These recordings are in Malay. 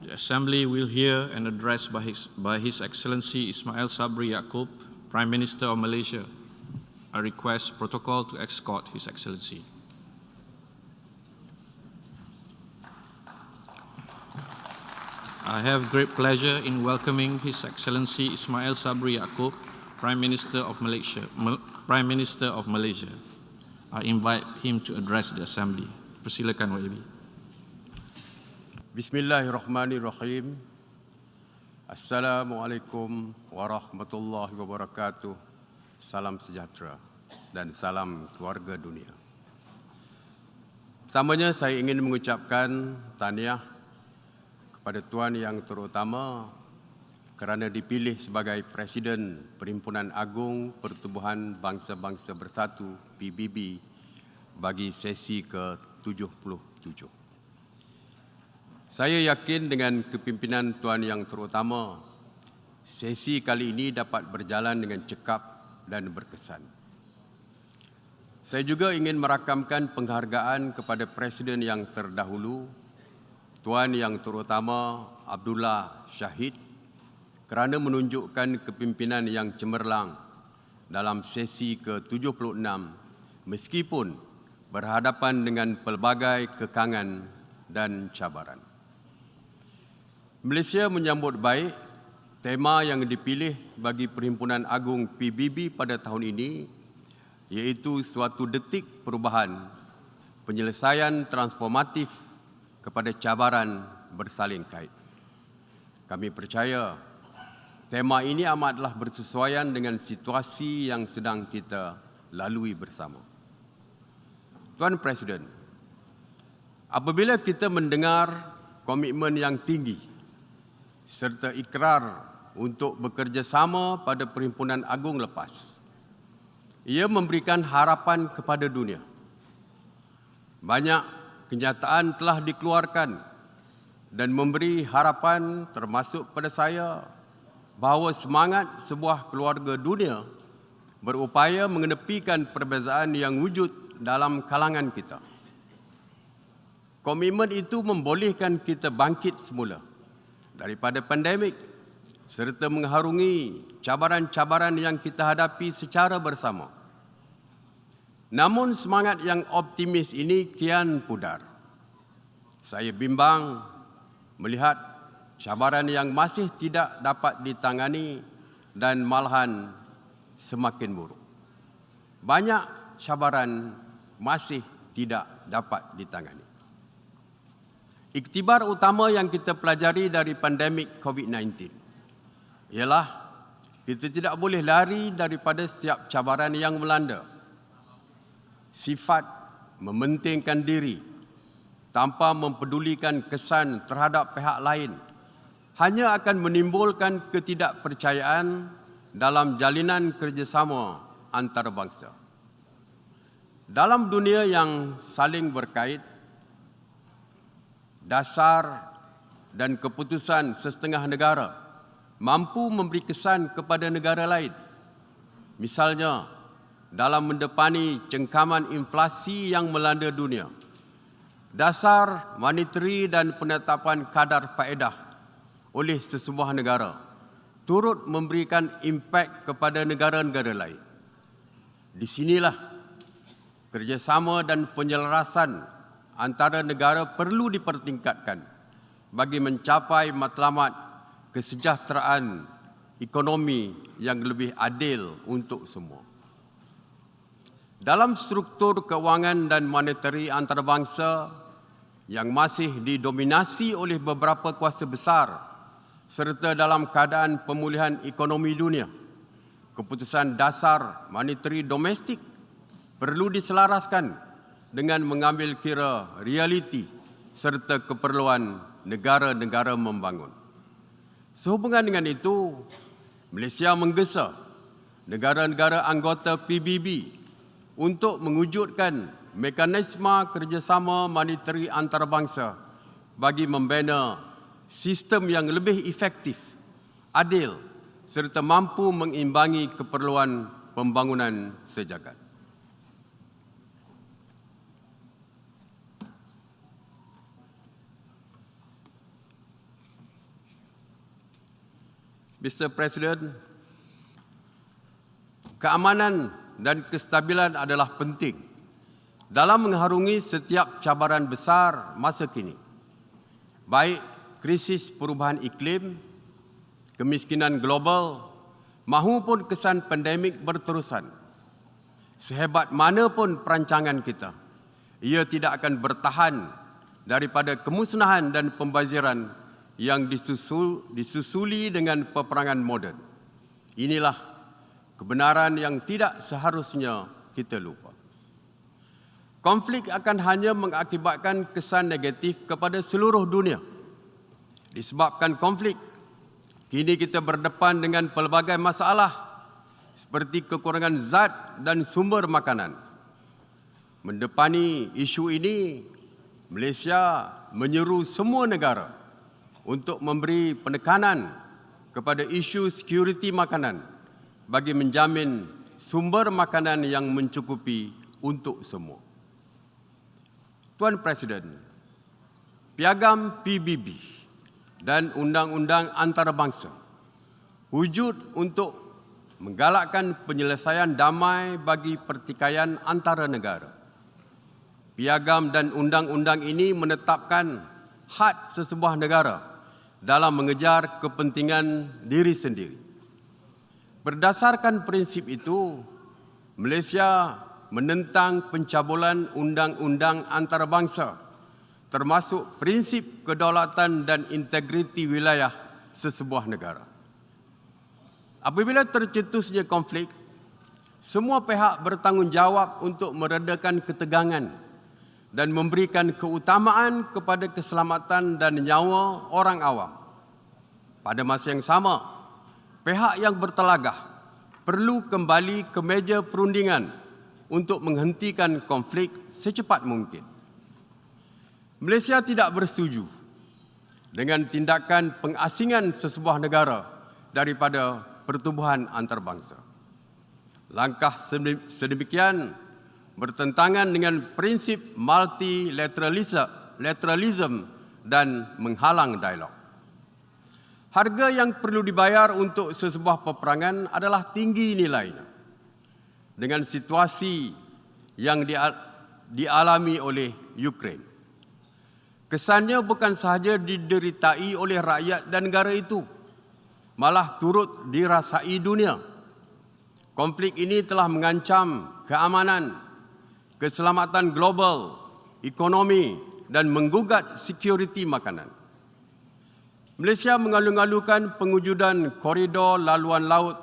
The Assembly will hear an address by His Excellency Ismail Sabri Yaakob, Prime Minister of Malaysia. I request protocol to escort His Excellency. I have great pleasure in welcoming His Excellency Ismail Sabri Yaakob, Prime Minister of Malaysia. I invite him to address the Assembly. Persilakan, YB. Bismillahirrahmanirrahim. Assalamualaikum warahmatullahi wabarakatuh. Salam sejahtera dan salam keluarga dunia. Pertamanya saya ingin mengucapkan tahniah kepada Tuan Yang Terutama kerana dipilih sebagai Presiden Perhimpunan Agung Pertubuhan Bangsa-Bangsa Bersatu PBB bagi sesi ke-77. Saya yakin dengan kepimpinan Tuan Yang Terutama, sesi kali ini dapat berjalan dengan cekap dan berkesan. Saya juga ingin merakamkan penghargaan kepada Presiden yang terdahulu, Tuan Yang Terutama Abdullah Shahid, kerana menunjukkan kepimpinan yang cemerlang dalam sesi ke-76 meskipun berhadapan dengan pelbagai kekangan dan cabaran. Malaysia menyambut baik tema yang dipilih bagi Perhimpunan Agung PBB pada tahun ini, iaitu suatu detik perubahan, penyelesaian transformatif kepada cabaran bersalin kait. Kami percaya tema ini amatlah bersesuaian dengan situasi yang sedang kita lalui bersama. Tuan Presiden, apabila kita mendengar komitmen yang tinggi serta ikrar untuk bekerjasama pada Perhimpunan Agung lepas, ia memberikan harapan kepada dunia. Banyak kenyataan telah dikeluarkan dan memberi harapan termasuk pada saya bahawa semangat sebuah keluarga dunia berupaya mengenepikan perbezaan yang wujud dalam kalangan kita. Komitmen itu membolehkan kita bangkit semula daripada pandemik serta mengharungi cabaran-cabaran yang kita hadapi secara bersama. Namun semangat yang optimis ini kian pudar. Saya bimbang melihat cabaran yang masih tidak dapat ditangani dan malahan semakin buruk. Banyak cabaran masih tidak dapat ditangani. Iktibar utama yang kita pelajari dari pandemik COVID-19 ialah kita tidak boleh lari daripada setiap cabaran yang melanda. Sifat mementingkan diri tanpa mempedulikan kesan terhadap pihak lain hanya akan menimbulkan ketidakpercayaan dalam jalinan kerjasama antarabangsa. Dalam dunia yang saling berkait, dasar dan keputusan sesetengah negara mampu memberi kesan kepada negara lain. Misalnya, dalam mendepani cengkaman inflasi yang melanda dunia, dasar monetary dan penetapan kadar faedah oleh sesebuah negara turut memberikan impak kepada negara-negara lain. Di sinilah kerjasama dan penyelarasan antara negara perlu dipertingkatkan bagi mencapai matlamat kesejahteraan ekonomi yang lebih adil untuk semua. Dalam struktur kewangan dan monetary antarabangsa yang masih didominasi oleh beberapa kuasa besar serta dalam keadaan pemulihan ekonomi dunia, keputusan dasar monetary domestik perlu diselaraskan dengan mengambil kira realiti serta keperluan negara-negara membangun. Sehubungan dengan itu, Malaysia menggesa negara-negara anggota PBB untuk mewujudkan mekanisme kerjasama monetary antarabangsa bagi membina sistem yang lebih efektif, adil serta mampu mengimbangi keperluan pembangunan sejagat. Mr. President, keamanan dan kestabilan adalah penting dalam mengharungi setiap cabaran besar masa kini, baik krisis perubahan iklim, kemiskinan global, mahupun kesan pandemik berterusan. Sehebat mana pun perancangan kita, ia tidak akan bertahan daripada kemusnahan dan pembaziran yang disusuli dengan peperangan moden. Inilah kebenaran yang tidak seharusnya kita lupa. Konflik akan hanya mengakibatkan kesan negatif kepada seluruh dunia. Disebabkan konflik, kini kita berdepan dengan pelbagai masalah seperti kekurangan zat dan sumber makanan. Mendepani isu ini, Malaysia menyeru semua negara untuk memberi penekanan kepada isu sekuriti makanan bagi menjamin sumber makanan yang mencukupi untuk semua. Tuan Presiden, Piagam PBB dan Undang-Undang Antarabangsa wujud untuk menggalakkan penyelesaian damai bagi pertikaian antara negara. Piagam dan undang-undang ini menetapkan hak sesebuah negara dalam mengejar kepentingan diri sendiri. Berdasarkan prinsip itu, Malaysia menentang pencabulan undang-undang antarabangsa, termasuk prinsip kedaulatan dan integriti wilayah sesebuah negara. Apabila tercetusnya konflik, semua pihak bertanggungjawab untuk meredakan ketegangan dan memberikan keutamaan kepada keselamatan dan nyawa orang awam. Pada masa yang sama, pihak yang bertelagah perlu kembali ke meja perundingan untuk menghentikan konflik secepat mungkin. Malaysia tidak bersetuju dengan tindakan pengasingan sesebuah negara daripada pertubuhan antarabangsa. Langkah sedemikian bertentangan dengan prinsip multilateralism dan menghalang dialog. Harga yang perlu dibayar untuk sesebuah peperangan adalah tinggi nilainya. Dengan situasi yang dialami oleh Ukraine, kesannya bukan sahaja dideritai oleh rakyat dan negara itu, malah turut dirasai dunia. Konflik ini telah mengancam keamanan, keselamatan global, ekonomi dan menggugat sekuriti makanan. Malaysia mengalu-alukan pengujudan koridor laluan laut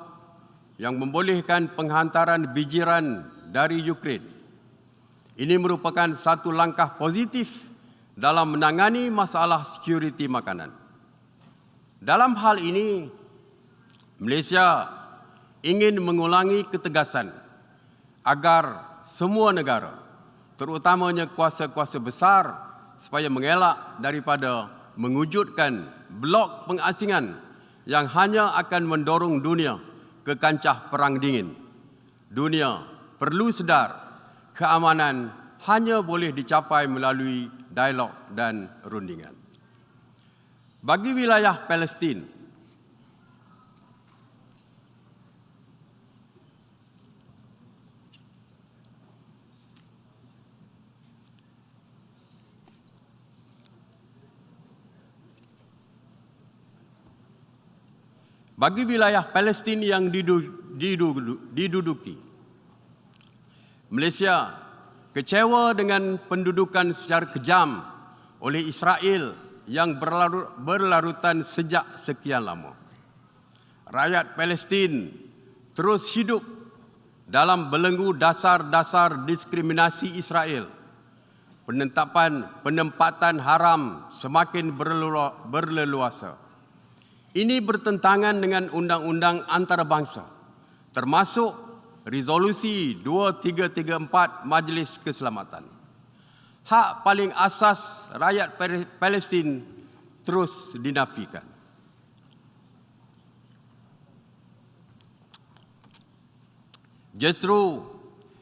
yang membolehkan penghantaran bijiran dari Ukraine. Ini merupakan satu langkah positif dalam menangani masalah sekuriti makanan. Dalam hal ini, Malaysia ingin mengulangi ketegasan agar semua negara, terutamanya kuasa-kuasa besar, supaya mengelak daripada mewujudkan blok pengasingan yang hanya akan mendorong dunia ke kancah perang dingin. Dunia perlu sedar keamanan hanya boleh dicapai melalui dialog dan rundingan. Bagi wilayah Palestin, yang diduduki, Malaysia kecewa dengan pendudukan secara kejam oleh Israel yang berlarutan sejak sekian lama. Rakyat Palestin terus hidup dalam belenggu dasar-dasar diskriminasi Israel. Penempatan haram semakin berleluasa. Ini bertentangan dengan undang-undang antarabangsa, termasuk Resolusi 2334 Majlis Keselamatan. Hak paling asas rakyat Palestin terus dinafikan. Justru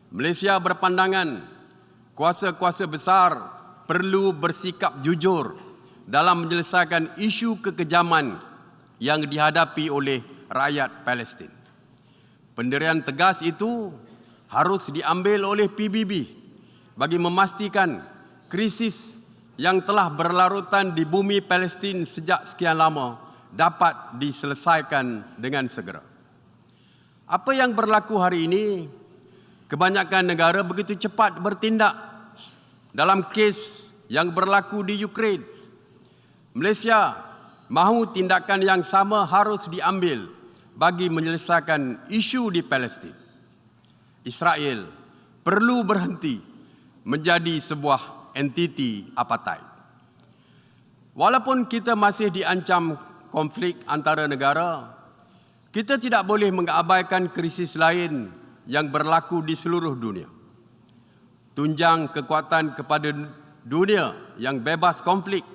Malaysia berpandangan kuasa-kuasa besar perlu bersikap jujur dalam menyelesaikan isu kekejaman yang dihadapi oleh rakyat Palestin. Pendirian tegas itu harus diambil oleh PBB bagi memastikan krisis yang telah berlarutan di bumi Palestin sejak sekian lama dapat diselesaikan dengan segera. Apa yang berlaku hari ini, kebanyakan negara begitu cepat bertindak dalam kes yang berlaku di Ukraine. Malaysia mahu tindakan yang sama harus diambil bagi menyelesaikan isu di Palestin. Israel perlu berhenti menjadi sebuah entiti apartheid. Walaupun kita masih diancam konflik antara negara, kita tidak boleh mengabaikan krisis lain yang berlaku di seluruh dunia. Tunjang kekuatan kepada dunia yang bebas konflik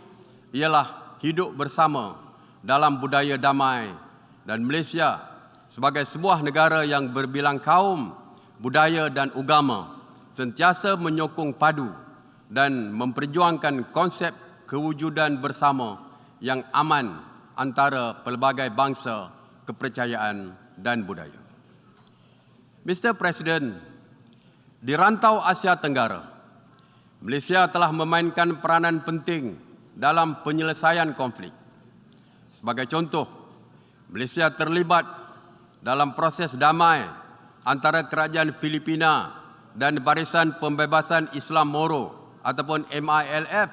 ialah hidup bersama dalam budaya damai, dan Malaysia sebagai sebuah negara yang berbilang kaum, budaya dan agama sentiasa menyokong padu dan memperjuangkan konsep kewujudan bersama yang aman antara pelbagai bangsa, kepercayaan dan budaya. Mr. President, di rantau Asia Tenggara, Malaysia telah memainkan peranan penting dalam penyelesaian konflik. Sebagai contoh, Malaysia terlibat dalam proses damai antara Kerajaan Filipina dan Barisan Pembebasan Islam Moro ataupun MILF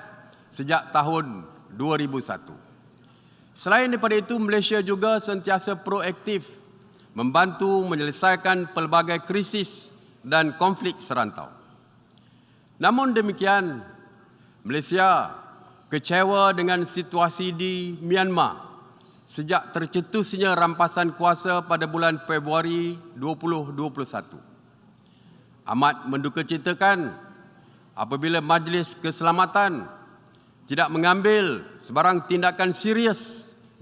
sejak tahun 2001. Selain daripada itu, Malaysia juga sentiasa proaktif membantu menyelesaikan pelbagai krisis dan konflik serantau. Namun demikian, Malaysia kecewa dengan situasi di Myanmar sejak tercetusnya rampasan kuasa pada bulan Februari 2021. Amat mendukacitakan apabila Majlis Keselamatan tidak mengambil sebarang tindakan serius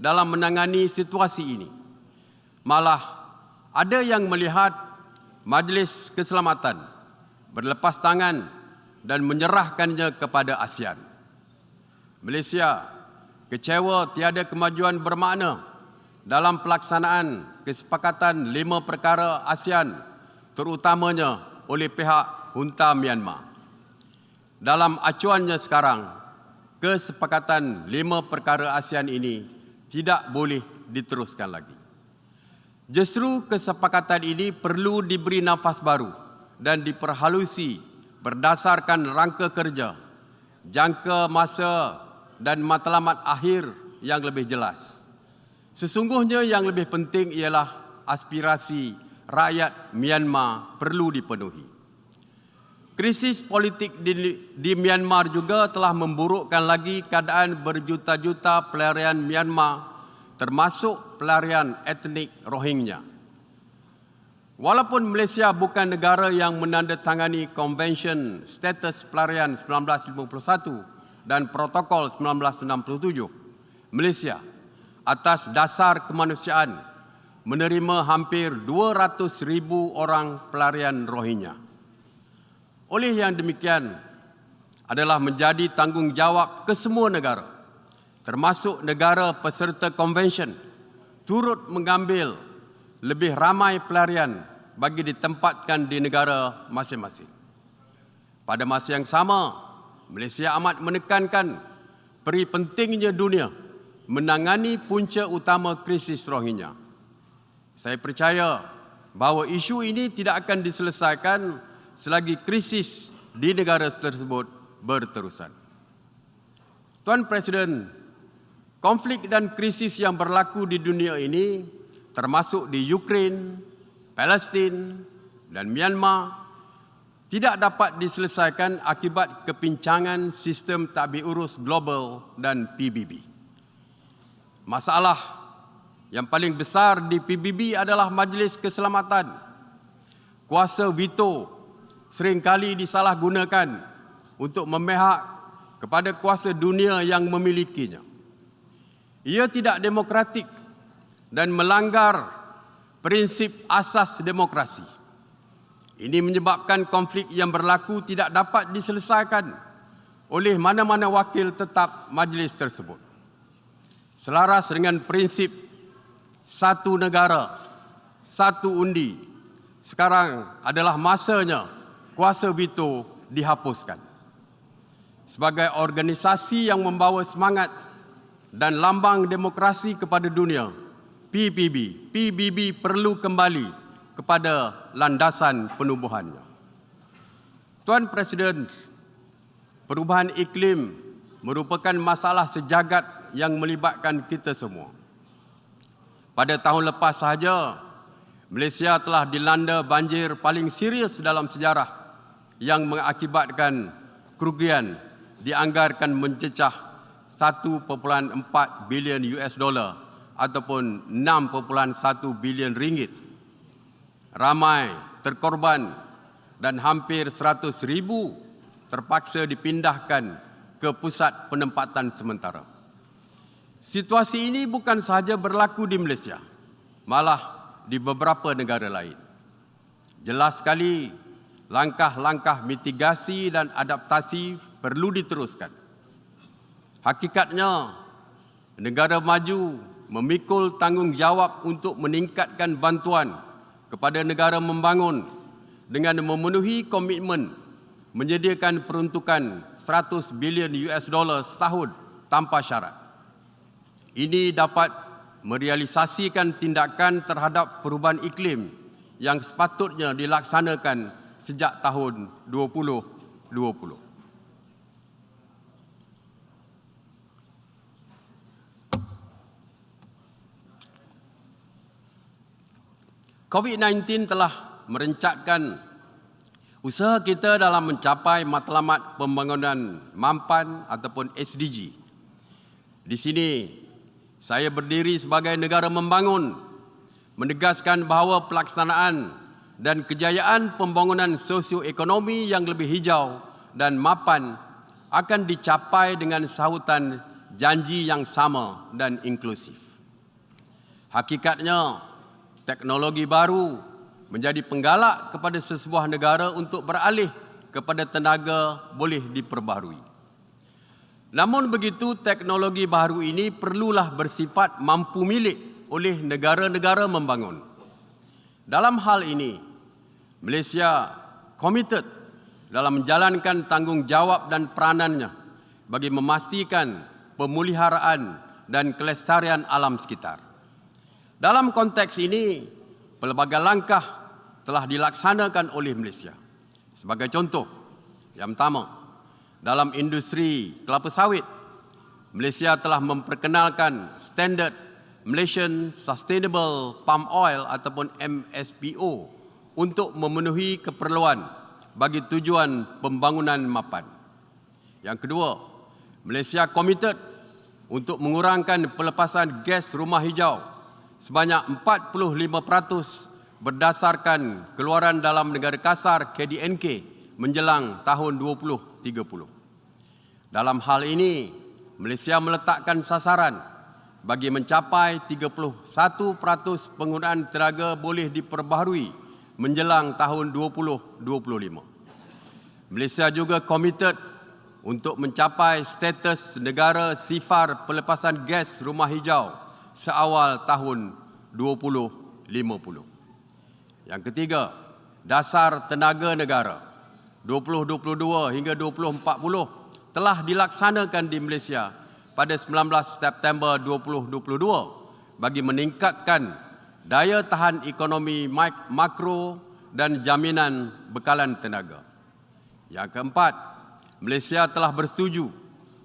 dalam menangani situasi ini. Malah ada yang melihat Majlis Keselamatan berlepas tangan dan menyerahkannya kepada ASEAN. Malaysia kecewa tiada kemajuan bermakna dalam pelaksanaan kesepakatan 5 perkara ASEAN, terutamanya oleh pihak junta Myanmar. Dalam acuannya sekarang, kesepakatan 5 perkara ASEAN ini tidak boleh diteruskan lagi. Justru kesepakatan ini perlu diberi nafas baru dan diperhalusi berdasarkan rangka kerja, jangka masa dan matlamat akhir yang lebih jelas. Sesungguhnya yang lebih penting ialah aspirasi rakyat Myanmar perlu dipenuhi. Krisis politik di Myanmar juga telah memburukkan lagi keadaan berjuta-juta pelarian Myanmar, termasuk pelarian etnik Rohingya. Walaupun Malaysia bukan negara yang menandatangani Konvensyen Status Pelarian 1951 dan Protokol 1967, Malaysia atas dasar kemanusiaan menerima hampir 200,000 orang pelarian Rohingya. Oleh yang demikian, adalah menjadi tanggungjawab kesemua negara, termasuk negara peserta konvensyen, turut mengambil lebih ramai pelarian bagi ditempatkan di negara masing-masing. Pada masa yang sama, Malaysia amat menekankan peri pentingnya dunia menangani punca utama krisis Rohingya. Saya percaya bahawa isu ini tidak akan diselesaikan selagi krisis di negara tersebut berterusan. Tuan Presiden, konflik dan krisis yang berlaku di dunia ini, termasuk di Ukraine, Palestin dan Myanmar, tidak dapat diselesaikan akibat kepincangan sistem tadbir urus global dan PBB. Masalah yang paling besar di PBB adalah Majlis Keselamatan. Kuasa veto seringkali disalahgunakan untuk memihak kepada kuasa dunia yang memilikinya. Ia tidak demokratik dan melanggar prinsip asas demokrasi. Ini menyebabkan konflik yang berlaku tidak dapat diselesaikan oleh mana-mana wakil tetap majlis tersebut. Selaras dengan prinsip satu negara, satu undi. Sekarang adalah masanya kuasa veto dihapuskan. Sebagai organisasi yang membawa semangat dan lambang demokrasi kepada dunia, PBB perlu kembali kepada landasan penubuhannya. Tuan Presiden, perubahan iklim merupakan masalah sejagat yang melibatkan kita semua. Pada tahun lepas sahaja, Malaysia telah dilanda banjir paling serius dalam sejarah yang mengakibatkan kerugian dianggarkan mencecah 1.4 bilion US dollar ataupun 6.1 bilion ringgit. Ramai terkorban dan hampir 100,000 terpaksa dipindahkan ke pusat penempatan sementara. Situasi ini bukan sahaja berlaku di Malaysia, malah di beberapa negara lain. Jelas sekali, langkah-langkah mitigasi dan adaptasi perlu diteruskan. Hakikatnya, negara maju memikul tanggungjawab untuk meningkatkan bantuan kepada negara membangun dengan memenuhi komitmen menyediakan peruntukan 100 bilion US dollar setahun tanpa syarat. Ini dapat merealisasikan tindakan terhadap perubahan iklim yang sepatutnya dilaksanakan sejak tahun 2020. COVID-19 telah merencatkan usaha kita dalam mencapai matlamat pembangunan mampan ataupun SDG. Di sini, saya berdiri sebagai negara membangun, menegaskan bahawa pelaksanaan dan kejayaan pembangunan sosioekonomi yang lebih hijau dan mapan akan dicapai dengan sahutan janji yang sama dan inklusif. Hakikatnya, teknologi baru menjadi penggalak kepada sesebuah negara untuk beralih kepada tenaga boleh diperbaharui. Namun begitu, teknologi baru ini perlulah bersifat mampu milik oleh negara-negara membangun. Dalam hal ini, Malaysia komited dalam menjalankan tanggungjawab dan peranannya bagi memastikan pemeliharaan dan kelestarian alam sekitar. Dalam konteks ini, pelbagai langkah telah dilaksanakan oleh Malaysia. Sebagai contoh, yang pertama, dalam industri kelapa sawit, Malaysia telah memperkenalkan standard Malaysian Sustainable Palm Oil ataupun MSPO untuk memenuhi keperluan bagi tujuan pembangunan mapan. Yang kedua, Malaysia komited untuk mengurangkan pelepasan gas rumah hijau sebanyak 45% berdasarkan keluaran dalam negara kasar KDNK menjelang tahun 2030. Dalam hal ini, Malaysia meletakkan sasaran bagi mencapai 31% penggunaan tenaga boleh diperbaharui menjelang tahun 2025. Malaysia juga komited untuk mencapai status negara sifar pelepasan gas rumah hijau seawal tahun 2050. Yang ketiga, dasar tenaga negara 2022 hingga 2040 telah dilaksanakan di Malaysia pada 19 September 2022 bagi meningkatkan daya tahan ekonomi makro dan jaminan bekalan tenaga. Yang keempat, Malaysia telah bersetuju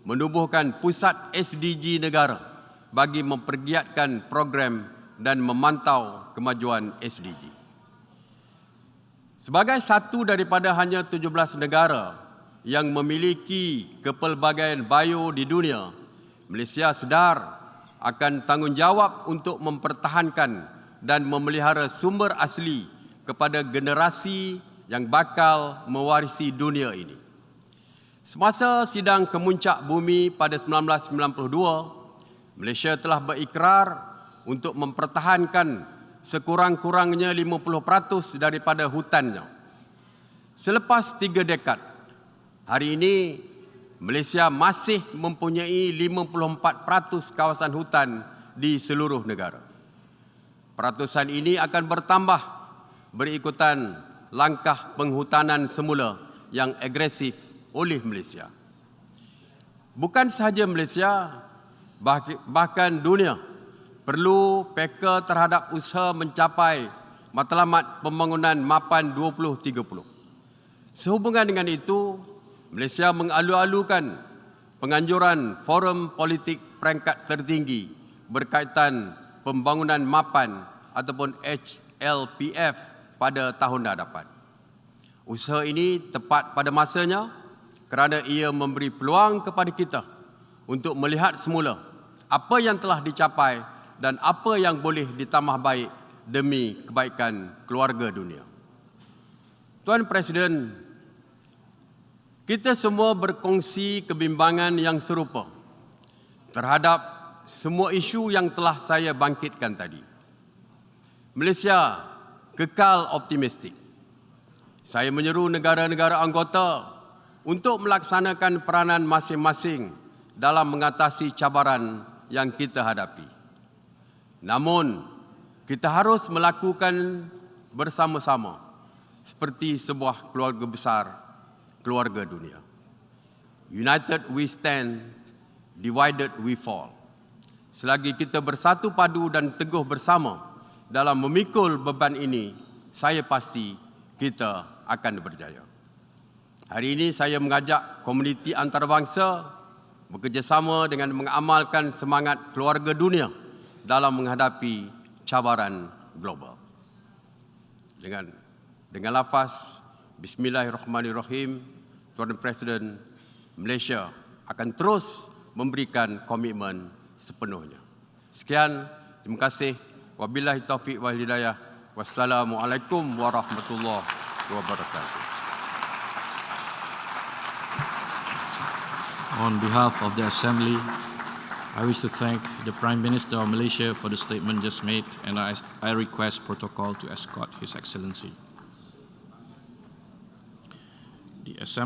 menubuhkan pusat SDG negara bagi mempergiatkan program dan memantau kemajuan SDG. Sebagai satu daripada hanya 17 negara yang memiliki kepelbagaian bio di dunia, Malaysia sedar akan tanggungjawab untuk mempertahankan dan memelihara sumber asli kepada generasi yang bakal mewarisi dunia ini. Semasa sidang kemuncak bumi pada 1992, Malaysia telah berikrar untuk mempertahankan sekurang-kurangnya 50% daripada hutannya. Selepas 3 dekad, hari ini Malaysia masih mempunyai 54% kawasan hutan di seluruh negara. Peratusan ini akan bertambah berikutan langkah penghutanan semula yang agresif oleh Malaysia. Bukan sahaja Malaysia, bahkan dunia perlu peka terhadap usaha mencapai matlamat pembangunan mapan 2030. Sehubungan dengan itu, Malaysia mengalu-alukan penganjuran Forum Politik Peringkat Tertinggi berkaitan pembangunan mapan ataupun HLPF pada tahun hadapan. Usaha ini tepat pada masanya kerana ia memberi peluang kepada kita untuk melihat semula apa yang telah dicapai dan apa yang boleh ditambah baik demi kebaikan keluarga dunia. Tuan Presiden, kita semua berkongsi kebimbangan yang serupa terhadap semua isu yang telah saya bangkitkan tadi. Malaysia kekal optimistik. Saya menyeru negara-negara anggota untuk melaksanakan peranan masing-masing dalam mengatasi cabaran yang kita hadapi. Namun, kita harus melakukan bersama-sama seperti sebuah keluarga besar, keluarga dunia. United we stand, divided we fall. Selagi kita bersatu padu dan teguh bersama dalam memikul beban ini, saya pasti kita akan berjaya. Hari ini saya mengajak komuniti antarabangsa bekerjasama dengan mengamalkan semangat keluarga dunia dalam menghadapi cabaran global. Dengan lafaz Bismillahirrahmanirrahim, Tuan Presiden, Malaysia akan terus memberikan komitmen sepenuhnya. Sekian, terima kasih. Wabillahi taufiq wal hidayah. Wassalamualaikum warahmatullahi wabarakatuh. On behalf of the Assembly, I wish to thank the Prime Minister of Malaysia for the statement just made, and I request protocol to escort His Excellency. The Assembly